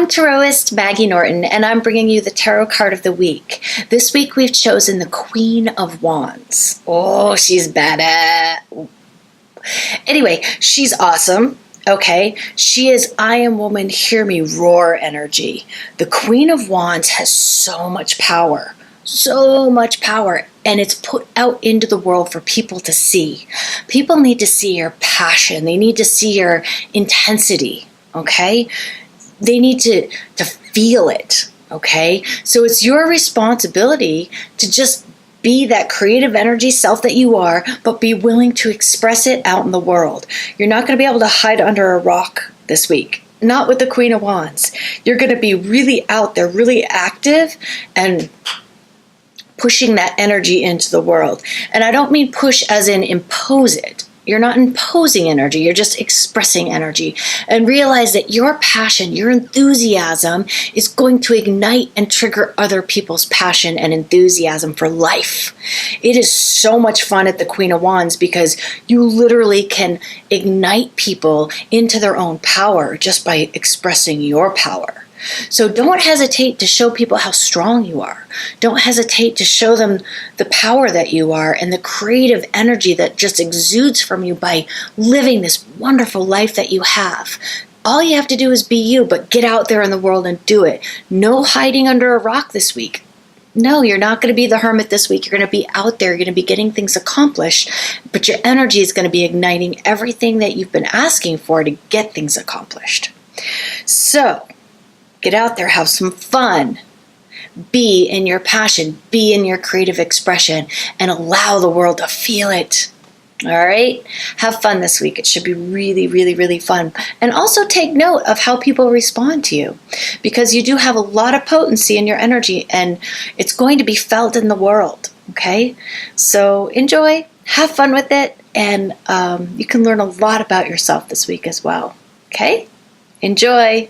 I'm Tarotist Maggie Norton, and I'm bringing you the tarot card of the week. This week we've chosen the Queen of Wands. Oh, she's badass. Anyway, she's awesome. Okay, she is I am woman, hear me roar energy. The Queen of Wands has so much power, and it's put out into the world for people to see. People need to see your passion. They need to see your intensity, okay? They need to feel it, okay? So it's your responsibility to just be that creative energy self that you are, but be willing to express it out in the world. You're not going to be able to hide under a rock this week. Not with the Queen of Wands. You're going to be really out there, really active, and pushing that energy into the world. And I don't mean push as in impose it. You're not imposing energy, you're just expressing energy. And realize that your passion, your enthusiasm is going to ignite and trigger other people's passion and enthusiasm for life. It is so much fun at the Queen of Wands because you literally can ignite people into their own power just by expressing your power. So don't hesitate to show people how strong you are. Don't hesitate to show them the power that you are and the creative energy that just exudes from you by living this wonderful life that you have. All you have to do is be you, but get out there in the world and do it. No hiding under a rock this week. No, you're not going to be the hermit this week. You're going to be out there. You're going to be getting things accomplished, but your energy is going to be igniting everything that you've been asking for to get things accomplished. So, get out there, have some fun, be in your passion, be in your creative expression, and allow the world to feel it. All right? Have fun this week. It should be really, really, really fun. And also take note of how people respond to you, because you do have a lot of potency in your energy, and it's going to be felt in the world. Okay? So enjoy, have fun with it, and you can learn a lot about yourself this week as well. Okay? Enjoy.